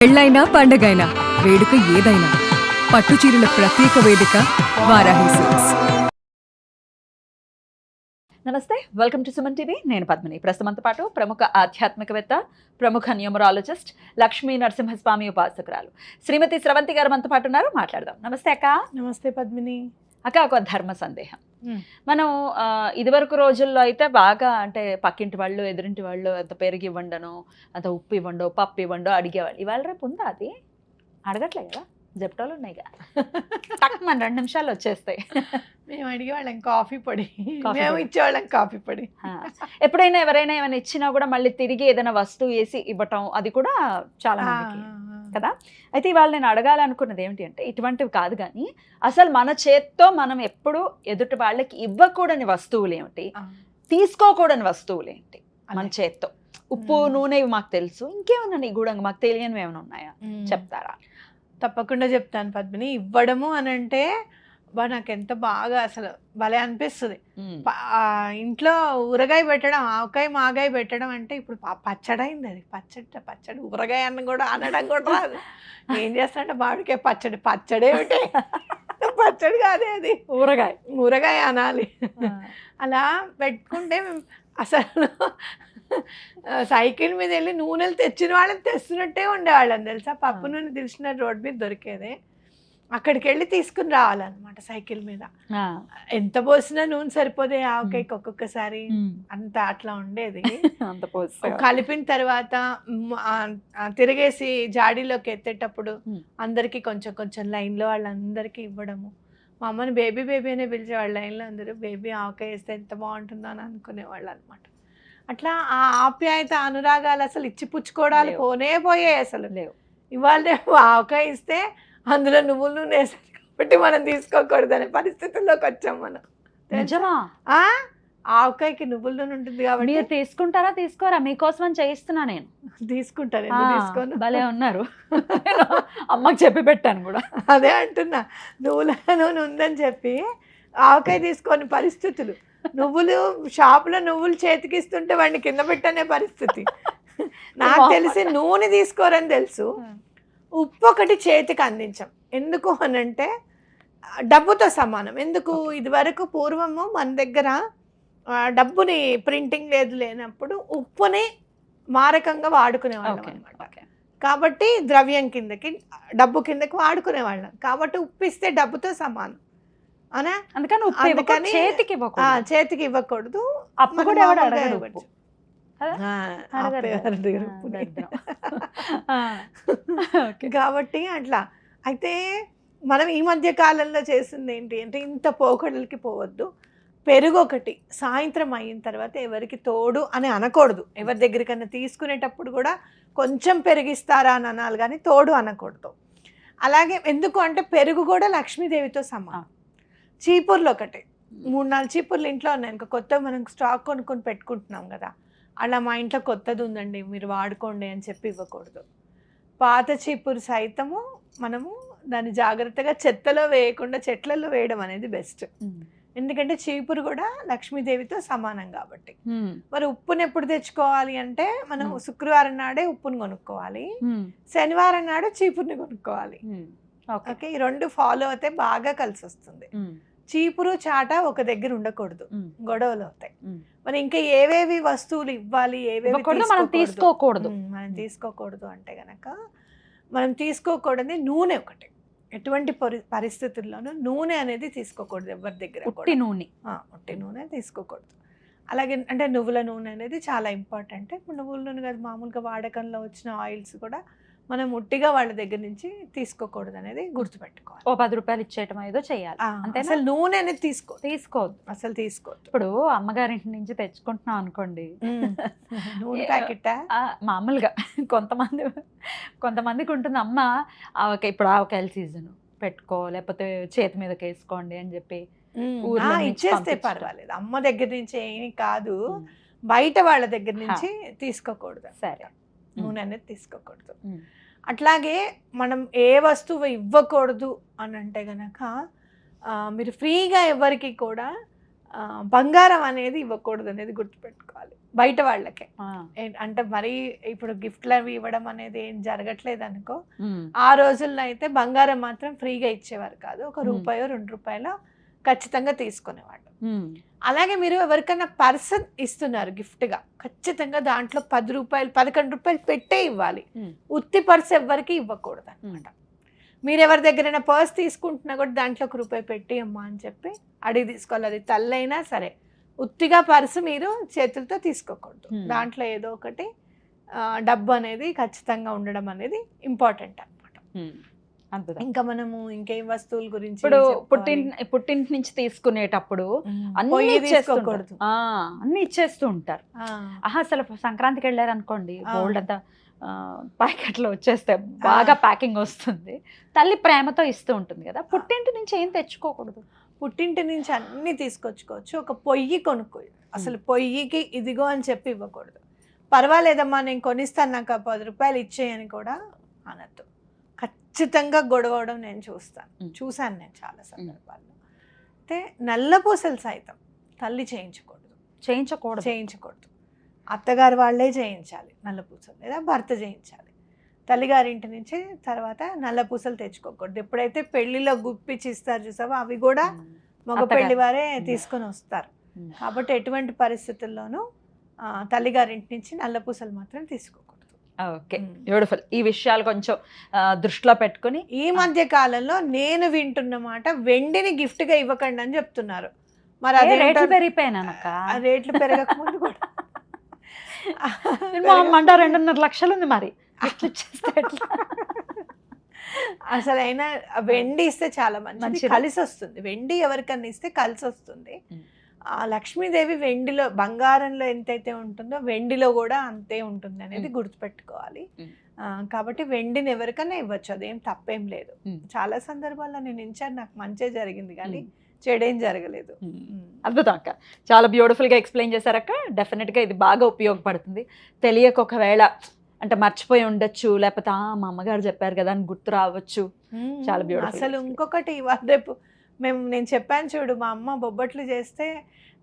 పెళ్ళైనా పండగైనా వేడుక ఏదైనా పట్టుచీరల ప్రత్యేక వేదిక వారాహి సిల్క్స్. నమస్తే, వెల్కమ్ టు సుమన్ టీవీ. నేను పద్మిని. ప్రస్తుతంతో పాటు ప్రముఖ ఆధ్యాత్మికవేత్త, ప్రముఖ న్యూమరాలజిస్ట్, లక్ష్మీ నరసింహస్వామి ఉపాసకురాలు శ్రీమతి స్రవంతి గారు మనతో పాటు ఉన్నారు. మాట్లాడదాం. నమస్తే అక్క. నమస్తే పద్మిని. అక్క, ఒక ధర్మ సందేహం. మనం ఇదివరకు రోజుల్లో అయితే బాగా అంటే పక్కింటి వాళ్ళు, ఎదురింటి వాళ్ళు అంత పెరుగు ఇవ్వండను, అంత ఉప్పు ఇవ్వండో, పప్పు ఇవ్వండో అడిగేవాళ్ళు. ఇవాళ రేపు ఉందా అది? అడగట్లే కదా, జప్టాలు ఉన్నాయిగా, టక్ మన 2 నిమిషాలు వచ్చేస్తాయి. మేము అడిగేవాళ్ళం కాఫీ పొడి, మేము ఇచ్చేవాళ్ళం కాఫీ పొడి. ఎప్పుడైనా ఎవరైనా ఏమైనా ఇచ్చినా కూడా మళ్ళీ తిరిగి ఏదైనా వస్తువు వేసి ఇవ్వటం, అది కూడా చాలా మందికి కదా. అయితే ఇవాళ నేను అడగాలనుకున్నది ఏమిటి అంటే, ఇటువంటివి కాదు కానీ అసలు మన చేత్తో మనం ఎప్పుడు ఎదుటి వాళ్ళకి ఇవ్వకూడని వస్తువులు ఏమిటి, తీసుకోకూడని వస్తువులు ఏంటి మన చేత్తో? ఉప్పు, నూనె మాకు తెలుసు, ఇంకేమన్నా నీ కూడా మాకు తెలియనివి ఏమైనా ఉన్నాయా, చెప్తారా? తప్పకుండా చెప్తాను పద్మిని. ఇవ్వడము అని అంటే నాకు ఎంత బాగా అసలు భలే అనిపిస్తుంది. ఇంట్లో ఊరగాయ పెట్టడం, ఆవకాయ మాగాయ పెట్టడం అంటే ఇప్పుడు పచ్చడైంది. అది పచ్చడి ఊరగాయ అన్న కూడా అనడం కూడా రాదు. ఏం చేస్తాంటే మామిడికాయ పచ్చడే ఉంటాయి, పచ్చడి కాదే అది, ఊరగాయ అనాలి. అలా పెట్టుకుంటే అసలు సైకిల్ మీద వెళ్ళి నూనెలు తెచ్చిన వాళ్ళని తెస్తున్నట్టే ఉండేవాళ్ళని తెలుసా. పప్పు నూనె తెలిసిన రోడ్ మీద దొరికేదే, అక్కడికి వెళ్ళి తీసుకుని రావాలన్నమాట సైకిల్ మీద. ఎంత పోసినా నూనె సరిపోదే ఆవకాయకి ఒక్కొక్కసారి, అంత అట్లా ఉండేది. కలిపిన తర్వాత తిరిగేసి జాడీలోకి ఎత్తేటప్పుడు అందరికి కొంచెం కొంచెం లైన్లో వాళ్ళందరికీ ఇవ్వడము. మా అమ్మని బేబీ అనే పిలిచేవాళ్ళు. లైన్లో అందరూ బేబీ ఆవకాయ వేస్తే ఎంత బాగుంటుందో అని అనుకునేవాళ్ళు అనమాట. అట్లా ఆ ఆప్యాయత, అనురాగాలు అసలు ఇచ్చి పుచ్చుకోవడాలు పోయాయి అసలు లేవు. ఇవాళ ఆవకాయ ఇస్తే అందులో నువ్వుల నూనె వేసారు కాబట్టి మనం తీసుకోకూడదు అనే పరిస్థితుల్లోకి వచ్చాం మనం. నిజమా? ఆవకాయకి నువ్వుల నూనె ఉంటుంది కాబట్టి. మీరు తీసుకుంటారా, తీసుకోరా? మీకోసం చేయిస్తున్నా నేను. తీసుకుంటాను, తీసుకోను. భలే ఉన్నారు. అమ్మకి చెప్పి పెట్టాను కూడా. అదే అంటున్నా, నువ్వుల నూనె ఉందని చెప్పి ఆవకాయ తీసుకొని పరిస్థితులు. నువ్వులు షాపులో నువ్వులు చేతికిస్తుంటే వాడిని కింద పెట్టనే పరిస్థితి. నాకు తెలిసి నూనె తీసుకోరని తెలుసు. ఉప్పు ఒకటి చేతికి అందించాం. ఎందుకు అనంటే డబ్బుతో సమానం. ఎందుకు? ఇది వరకు పూర్వము మన దగ్గర డబ్బుని ప్రింటింగ్ లేనప్పుడు ఉప్పుని మారకంగా వాడుకునేవాళ్ళం అనమాట. కాబట్టి ద్రవ్యం కిందకి, డబ్బు కిందకి వాడుకునేవాళ్ళం. కాబట్టి ఉప్పు ఇస్తే డబ్బుతో సమానం అనా. అందుకని చేతికి ఇవ్వకూడదు. అప్పు కూడా కాబట్టి అట్లా. అయితే మనం ఈ మధ్య కాలంలో చేసింది ఏంటి అంటే, ఇంత పోకడలకి పోవద్దు. పెరుగు ఒకటి సాయంత్రం అయిన తర్వాత ఎవరికి తోడు అని అనకూడదు. ఎవరి దగ్గరికన్నా తీసుకునేటప్పుడు కూడా కొంచెం పెరిగిస్తారా అని అనాలి కానీ తోడు అనకూడదు. అలాగే ఎందుకు అంటే పెరుగు కూడా లక్ష్మీదేవితో సమానం. చీపుర్లు ఒకటి 3-4 చీపుర్లు ఇంట్లో ఉన్నాయి. ఇంకా కొత్త మనం స్టాక్ కొనుక్కొని పెట్టుకుంటున్నాం కదా, అలా మా ఇంట్లో కొత్తది ఉందండి మీరు వాడుకోండి అని చెప్పి ఇవ్వకూడదు. పాత చీపురు సైతము మనము దాన్ని జాగ్రత్తగా చెత్తలో వేయకుండా చెట్లలో వేయడం అనేది బెస్ట్. ఎందుకంటే చీపురు కూడా లక్ష్మీదేవితో సమానం కాబట్టి. మరి ఉప్పుని ఎప్పుడు తెచ్చుకోవాలి అంటే, మనం శుక్రవారం నాడే ఉప్పుని కొనుక్కోవాలి, శనివారం నాడు చీపుర్ని కొనుక్కోవాలి. ఓకే, ఈ 2 ఫాలో అయితే బాగా కలిసి వస్తుంది. చీపురు చాట ఒక దగ్గర ఉండకూడదు, గొడవలు అవుతాయి. మరి ఇంకా ఏవేవి వస్తువులు ఇవ్వాలి, ఏవేవి మనం తీసుకోకూడదు అంటే గనక, మనం తీసుకోకూడదు నూనె ఒకటి. ఎటువంటి పరిస్థితుల్లోనూ నూనె అనేది తీసుకోకూడదు ఎవరి దగ్గర. ఉట్టి నూనె తీసుకోకూడదు. అలాగే అంటే నువ్వుల నూనె అనేది చాలా ఇంపార్టెంట్. ఇప్పుడు నువ్వుల నూనె కాదు, మామూలుగా వాడకంలో వచ్చిన ఆయిల్స్ కూడా మనం ఉట్టిగా వాళ్ళ దగ్గర నుంచి తీసుకోకూడదు అనేది గుర్తుపెట్టుకోవాలి. ఓ 10 రూపాయలు ఇచ్చేయటం ఏదో చేయాలి. అసలు నూనె అనేది తీసుకోవద్దు. అసలు తీసుకోవద్దు. ఇప్పుడు అమ్మగారింటి నుంచి తెచ్చుకుంటున్నాం అనుకోండి, నూనె ప్యాకెట్ మామూలుగా కొంతమందికి ఉంటుంది, అమ్మ ఇప్పుడు ఆవకాయల సీజన్ పెట్టుకో, లేకపోతే చేతి మీదకి వేసుకోండి అని చెప్పి ఇచ్చేస్తే పర్వాలేదు. అమ్మ దగ్గర నుంచి ఏమి కాదు, బయట వాళ్ళ దగ్గర నుంచి తీసుకోకూడదు. సరే, నూనె అనేది తీసుకోకూడదు. అట్లాగే మనం ఏ వస్తువు ఇవ్వకూడదు అని అంటే గనక, మీరు ఫ్రీగా ఎవరికి కూడా బంగారం అనేది ఇవ్వకూడదు అనేది గుర్తుపెట్టుకోవాలి. బయట వాళ్ళకే. అంటే మరి ఇప్పుడు గిఫ్ట్లు అవి ఇవ్వడం అనేది ఏం జరగట్లేదు అనుకో. ఆ రోజుల్లో అయితే బంగారం మాత్రం ఫ్రీగా ఇచ్చేవారు కాదు, ఒక రూపాయో 2 రూపాయలు ఖచ్చితంగా తీసుకునేవాళ్ళు. అలాగే మీరు ఎవరికైనా పర్సన్ ఇస్తున్నారు గిఫ్ట్ గా, ఖచ్చితంగా దాంట్లో 10 రూపాయలు 11 రూపాయలు పెట్టే ఇవ్వాలి. ఉత్తి పర్స్ ఎవ్వరికి ఇవ్వకూడదు అనమాట. మీరు ఎవరి దగ్గరైనా పర్స్ తీసుకుంటున్నా కూడా దాంట్లో 1 రూపాయి పెట్టి అమ్మా అని చెప్పి అడిగి తీసుకోవాలి. అది తల్లైనా సరే ఉత్తిగా పర్సు మీరు చేతులతో తీసుకోకూడదు. దాంట్లో ఏదో ఒకటి డబ్బు అనేది ఖచ్చితంగా ఉండడం అనేది ఇంపార్టెంట్ అనమాట. ఇంకా మనము ఇంకేం వస్తువుల గురించి ఇప్పుడు పుట్టింటి నుంచి తీసుకునేటప్పుడు అన్ని తీసుకోకూడదు, అన్ని ఇచ్చేస్తూ ఉంటారు. అసలు సంక్రాంతికి వెళ్ళారు అనుకోండి, గోల్డ్ అంతా ప్యాకెట్లో వచ్చేస్తే బాగా ప్యాకింగ్ వస్తుంది. తల్లి ప్రేమతో ఇస్తూ ఉంటుంది కదా. పుట్టింటి నుంచి ఏం తెచ్చుకోకూడదు. పుట్టింటి నుంచి అన్ని తీసుకొచ్చుకోవచ్చు. ఒక పొయ్యి కొనుక్కో, అసలు పొయ్యికి ఇదిగో అని చెప్పి ఇవ్వకూడదు. పర్వాలేదమ్మా నేను కొనిస్తాను, నాకు 10 రూపాయలు ఇచ్చేయని కూడా అనద్దు. ఖచ్చితంగా గొడవడం నేను చూశాను నేను చాలా సందర్భాల్లో. అయితే నల్లపూసలు సైతం తల్లి చేయించకూడదు. అత్తగారు వాళ్ళే చేయించాలి నల్లపూసలు, లేదా భర్త చేయించాలి. తల్లిగారింటి నుంచి తర్వాత నల్లపూసలు తెచ్చుకోకూడదు. ఎప్పుడైతే పెళ్లిలో గుప్పిచ్చి ఇస్తారు చూసావో అవి కూడా మగ పెళ్లి వారే తీసుకొని వస్తారు. కాబట్టి ఎటువంటి పరిస్థితుల్లోనూ తల్లిగారింటి నుంచి నల్లపూసలు మాత్రం తీసుకోకూడదు. Okay, beautiful. ఈ విషయాలు కొంచెం దృష్టిలో పెట్టుకుని ఈ మధ్య కాలంలో నేను వింటున్న మాట, వెండిని గిఫ్ట్ గా ఇవ్వకండి అని చెప్తున్నారు. మరి అదే రేట్లు పెరిగిపోయినా రేట్లు పెరగక ముందు కూడా మంట 2.5 లక్షలు ఉంది. మరి అసలు అయినా వెండి ఇస్తే చాలా మంచి కలిసి వస్తుంది. వెండి ఎవరికన్నా ఇస్తే కలిసి వస్తుంది. ఆ లక్ష్మీదేవి వెండిలో, బంగారంలో ఎంతైతే ఉంటుందో వెండిలో కూడా అంతే ఉంటుంది అనేది గుర్తుపెట్టుకోవాలి. కాబట్టి వెండిని ఎవరికైనా ఇవ్వచ్చు, అదేం తప్పేం లేదు. చాలా సందర్భాల్లో నేను ఇచ్చాను, నాకు మంచి జరిగింది కానీ చెడేం జరగలేదు. అద్భుతం అక్క, చాలా బ్యూటిఫుల్గా ఎక్స్ప్లెయిన్ చేశారక్క. డెఫినెట్గా ఇది బాగా ఉపయోగపడుతుంది. తెలియక ఒకవేళ అంటే మర్చిపోయి ఉండొచ్చు, లేకపోతే మా అమ్మగారు చెప్పారు కదా అని గుర్తు రావచ్చు. చాలా బ్యూటిఫుల్. అసలు ఇంకొకటి రేపు నేను చెప్పాను చూడు, మా అమ్మ బొబ్బట్లు చేస్తే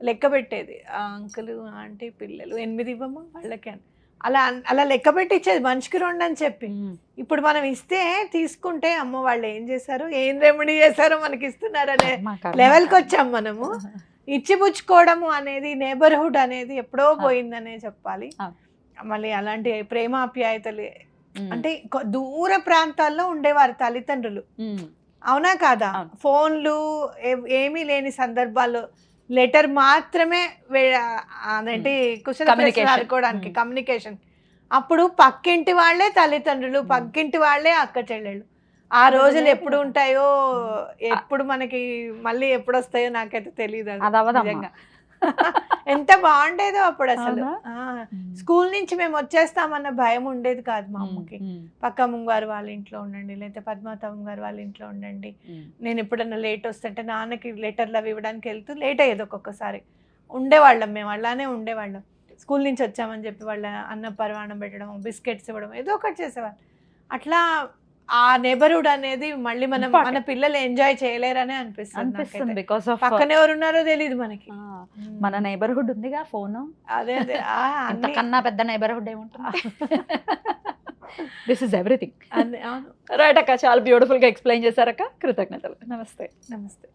లెక్క పెట్టేది, అంకులు ఆంటీ పిల్లలు 8 ఇవ్వమ్మా వాళ్ళకి అని, అలా లెక్క పెట్టి ఇచ్చేది, మనిషికి 2 అని చెప్పి. ఇప్పుడు మనం ఇస్తే తీసుకుంటే అమ్మ వాళ్ళు ఏం చేశారు, ఏం రెమెడీ చేశారో మనకి ఇస్తున్నారనే లెవెల్కి వచ్చాం మనము. ఇచ్చిపుచ్చుకోవడము అనేది, నేబర్హుడ్ అనేది ఎప్పుడో పోయిందనే చెప్పాలి. మళ్ళీ అలాంటి ప్రేమాప్యాయతలు అంటే దూర ప్రాంతాల్లో ఉండేవారు తల్లిదండ్రులు, అవునా కాదా? ఫోన్లు ఏమీ లేని సందర్భాల్లో లెటర్ మాత్రమే అదేంటి కుశల ఆడుకోవడానికి, కమ్యూనికేషన్. అప్పుడు పక్కింటి వాళ్ళే తల్లిదండ్రులు, పక్కింటి వాళ్ళే అక్క చెల్లెళ్ళు. ఆ రోజులు ఎప్పుడు ఉంటాయో, ఎప్పుడు మనకి మళ్ళీ ఎప్పుడు వస్తాయో నాకైతే తెలియదు. నిజంగా ఎంత బాగుండేదో అప్పుడు. అసలు స్కూల్ నుంచి మేము వచ్చేస్తామన్న భయం ఉండేది కాదు మా అమ్మకి. పక్కమ్మ గారు వాళ్ళ ఇంట్లో ఉండండి, లేకపోతే పద్మాతమ్మ గారు వాళ్ళ ఇంట్లో ఉండండి. నేను ఎప్పుడన్నా లేట్ వస్తుంటే నాన్నకి లెటర్లు అవి ఇవ్వడానికి వెళ్తూ లేట్ అయ్యేది ఒక్కొక్కసారి. ఉండేవాళ్ళం మేము, అలానే ఉండేవాళ్ళం. స్కూల్ నుంచి వచ్చామని చెప్పి వాళ్ళ అన్న పరవాణం పెట్టడం, బిస్కెట్స్ ఇవ్వడం, ఏదో ఒకటి చేసేవాళ్ళు. అట్లా ఆ నేబర్హుడ్ అనేది మళ్ళీ మన పిల్లలు ఎంజాయ్ చేయలేరనే అనిపిస్తుంది. బికాస్ ఆఫ్ పక్కన ఎవరు ఉన్నారో తెలియదు మనకి. మన నైబర్హుడ్ ఉందిగా ఫోను, అదే అంతకన్నా పెద్ద నైబర్హుడ్ ఏముంటుంది. This is everything. రైట్ అక్క, చాలా బ్యూటిఫుల్ గా ఎక్స్ప్లెయిన్ చేశారక్క. కృతజ్ఞతలు. నమస్తే. నమస్తే.